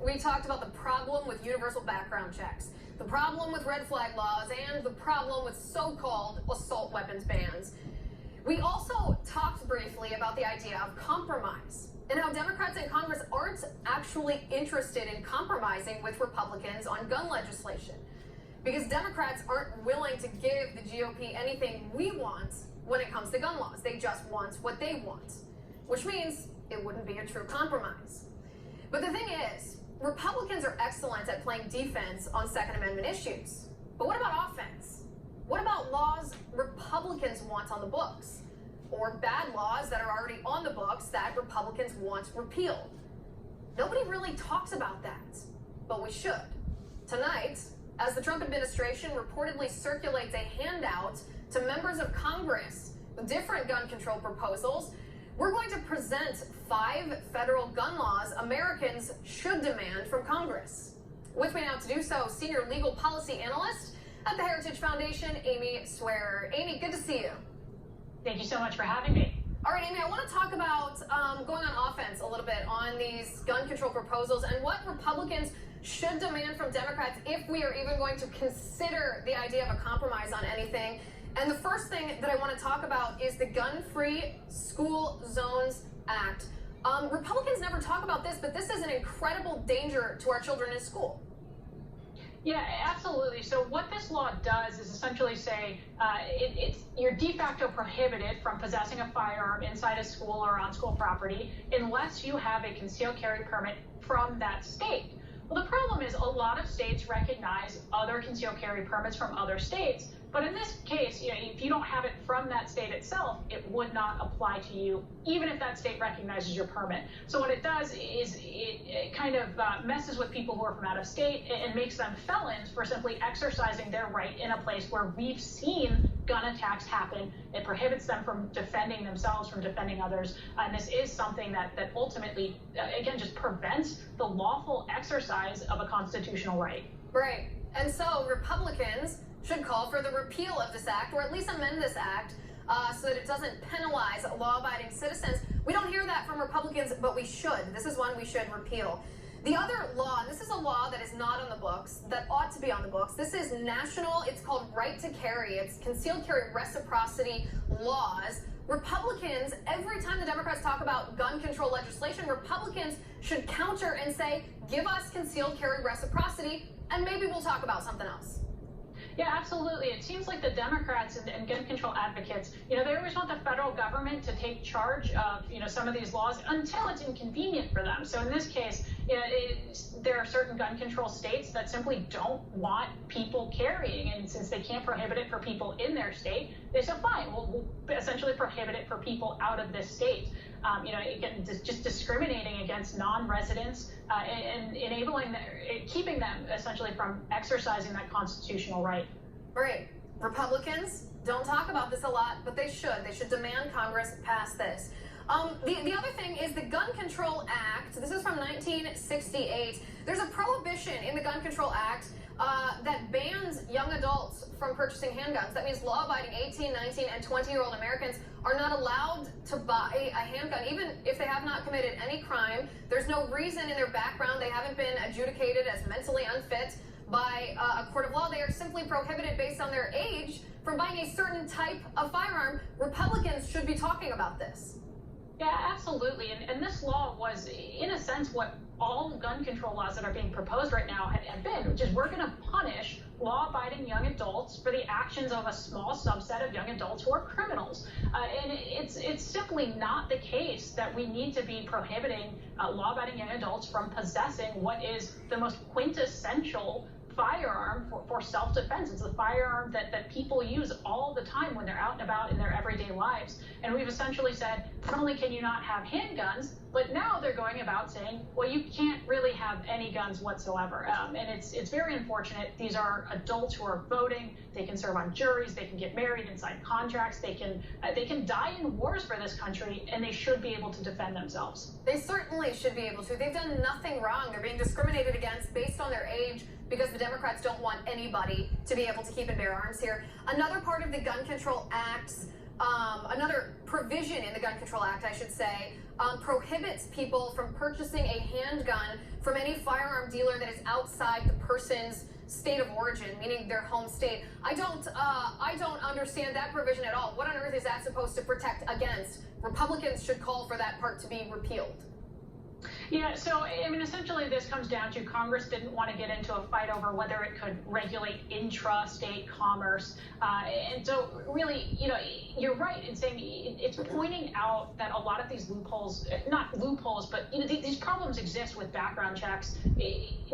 we talked about the problem with universal background checks, the problem with red flag laws, and the problem with so-called assault weapons bans. We also talked briefly about the idea of compromise and how Democrats in Congress aren't actually interested in compromising with Republicans on gun legislation, because Democrats aren't willing to give the GOP anything we want when it comes to gun laws. They just want what they want, which means it wouldn't be a true compromise. But the thing is, Republicans are excellent at playing defense on Second Amendment issues. But what about offense? What about laws Republicans want on the books? Or bad laws that are already on the books that Republicans want repealed? Nobody really talks about that, but we should. Tonight, as the Trump administration reportedly circulates a handout to members of Congress with different gun control proposals, we're going to present 5 federal gun laws Americans should demand from Congress. With me now to do so, senior legal policy analyst at the Heritage Foundation, Amy Swearer. Amy, good to see you. Thank you so much for having me. All right, Amy, I want to talk about going on offense a little bit on these gun control proposals and what Republicans should demand from Democrats if we are even going to consider the idea of a compromise on anything. And the first thing that I want to talk about is the Gun-Free School Zones Act. Republicans never talk about this, but this is an incredible danger to our children in school. Yeah, absolutely. So what this law does is essentially say you're de facto prohibited from possessing a firearm inside a school or on school property unless you have a concealed carry permit from that state. Well, the problem is a lot of states recognize other concealed carry permits from other states. But in this case, if you don't have it from that state itself, it would not apply to you, even if that state recognizes your permit. So what it does is it kind of messes with people who are from out of state and makes them felons for simply exercising their right in a place where we've seen gun attacks happen. It prohibits them from defending themselves, from defending others. And this is something that ultimately, again, just prevents the lawful exercise of a constitutional right. Right. And so Republicans should call for the repeal of this act, or at least amend this act so that it doesn't penalize law-abiding citizens. We don't hear that from Republicans, but we should. This is one we should repeal. The other law, and this is a law that is not on the books, that ought to be on the books. This is national. It's called Right to Carry. It's concealed carry reciprocity laws. Republicans, every time the Democrats talk about gun control legislation, Republicans should counter and say, give us concealed carry reciprocity, and maybe we'll talk about something else. Yeah, absolutely. It seems like the Democrats and gun control advocates, they always want the federal government to take charge of, some of these laws until it's inconvenient for them. So in this case, there are certain gun control states that simply don't want people carrying. And since they can't prohibit it for people in their state, they said, fine, we'll essentially prohibit it for people out of this state. Again, just discriminating against non-residents and enabling keeping them essentially from exercising that constitutional right. Right. Republicans don't talk about this a lot, but they should. They should demand Congress pass this. The other thing is the Gun Control Act. This is from 1968. There's a prohibition in the Gun Control Act that bans young adults from purchasing handguns. That means law-abiding 18, 19, and 20-year-old Americans are not allowed to buy a handgun, even if they have not committed any crime. There's no reason in their background. They haven't been adjudicated as mentally unfit by a court of law. They are simply prohibited based on their age from buying a certain type of firearm. Republicans should be talking about this. Yeah, absolutely. And this law was, in a sense, what all gun control laws that are being proposed right now have been, which is we're going to punish law-abiding young adults for the actions of a small subset of young adults who are criminals. And it's simply not the case that we need to be prohibiting law-abiding young adults from possessing what is the most quintessential firearm for self-defense. It's a firearm that people use all the time when they're out and about in their everyday lives. And we've essentially said, not only can you not have handguns, but now they're going about saying, well, you can't really have any guns whatsoever. And it's very unfortunate. These are adults who are voting. They can serve on juries. They can get married and sign contracts. They can die in wars for this country, and they should be able to defend themselves. They certainly should be able to. They've done nothing wrong. They're being discriminated against based on their age, because the Democrats don't want anybody to be able to keep and bear arms here. Another part of the Gun Control Act's another provision in the Gun Control Act, I should say, prohibits people from purchasing a handgun from any firearm dealer that is outside the person's state of origin, meaning their home state. I don't understand that provision at all. What on earth is that supposed to protect against? Republicans should call for that part to be repealed. Yeah, so I mean, essentially this comes down to Congress didn't want to get into a fight over whether it could regulate intra-state commerce. And so really, you're right in saying it's pointing out that a lot of these loopholes, not loopholes, but these problems exist with background checks,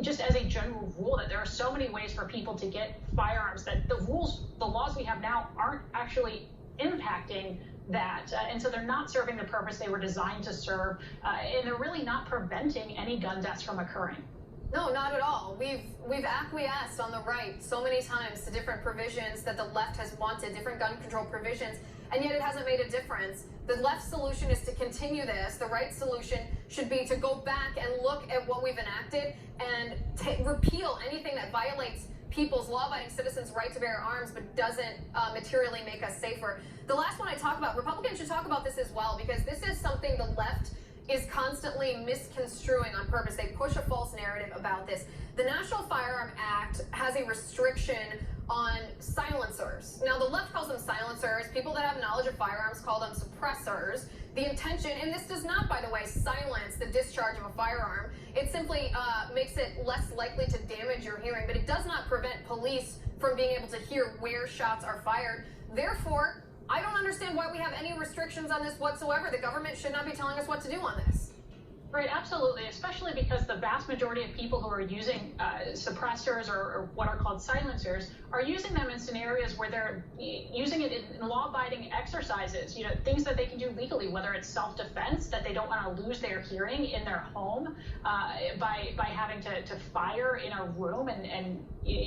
just as a general rule, that there are so many ways for people to get firearms that the laws we have now aren't actually impacting that, and so they're not serving the purpose they were designed to serve, and they're really not preventing any gun deaths from occurring. No, not at all. We've acquiesced on the right so many times to different provisions that the left has wanted, different gun control provisions, and yet it hasn't made a difference. The left solution is to continue this. The right solution should be to go back and look at what we've enacted and repeal anything that violates people's law-abiding citizens' right to bear arms but doesn't materially make us safer. The last one I talk about, Republicans should talk about this as well, because this is something the left is constantly misconstruing on purpose. They push a false narrative about this. The National Firearm Act has a restriction on silencers. Now, the left calls them silencers. People that have knowledge of firearms call them suppressors. The intention, and this does not, by the way, silence the discharge of a firearm. It simply makes it less likely to damage your hearing, but it does not prevent police from being able to hear where shots are fired. Therefore, I don't understand why we have any restrictions on this whatsoever. The government should not be telling us what to do on this. Right, absolutely, especially because the vast majority of people who are using suppressors or what are called silencers are using them in scenarios where they're using it in law-abiding exercises, things that they can do legally, whether it's self-defense, that they don't want to lose their hearing in their home by having to fire in a room and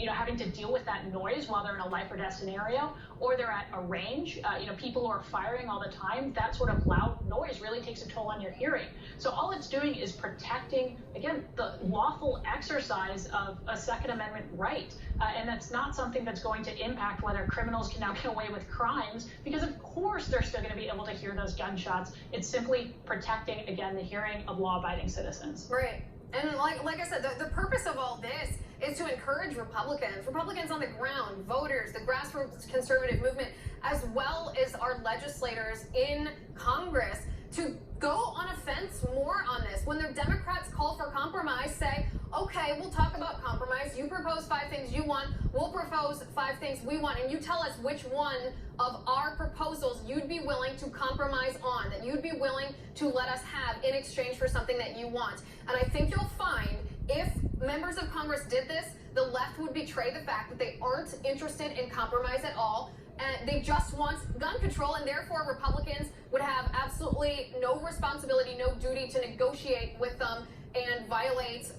having to deal with that noise while they're in a life or death scenario, or they're at a range, people who are firing all the time, that sort of loud noise really takes a toll on your hearing. So all it's doing is protecting, again, the lawful exercise of a Second Amendment right. And that's not something that's going to impact whether criminals can now get away with crimes, because of course they're still going to be able to hear those gunshots. It's simply protecting, again, the hearing of law-abiding citizens. Right. And like I said, the purpose of all this is to encourage Republicans on the ground, voters, the grassroots conservative movement, as well as our legislators in Congress, to go on offense more on this. When the Democrats call for compromise, say, okay, we'll talk about compromise. You propose 5 things you want. We'll propose 5 things we want. And you tell us which one of our proposals you'd be willing to compromise on, that you'd be willing to let us have in exchange for something that you want. And I think you'll find if members of Congress did this, the left would betray the fact that they aren't interested in compromise at all. And they just want gun control, and therefore Republicans would have absolutely no responsibility, no duty to negotiate with them and violate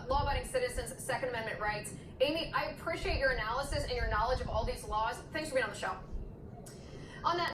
law-abiding citizens' Second Amendment rights. Amy, I appreciate your analysis and your knowledge of all these laws. Thanks for being on the show. On that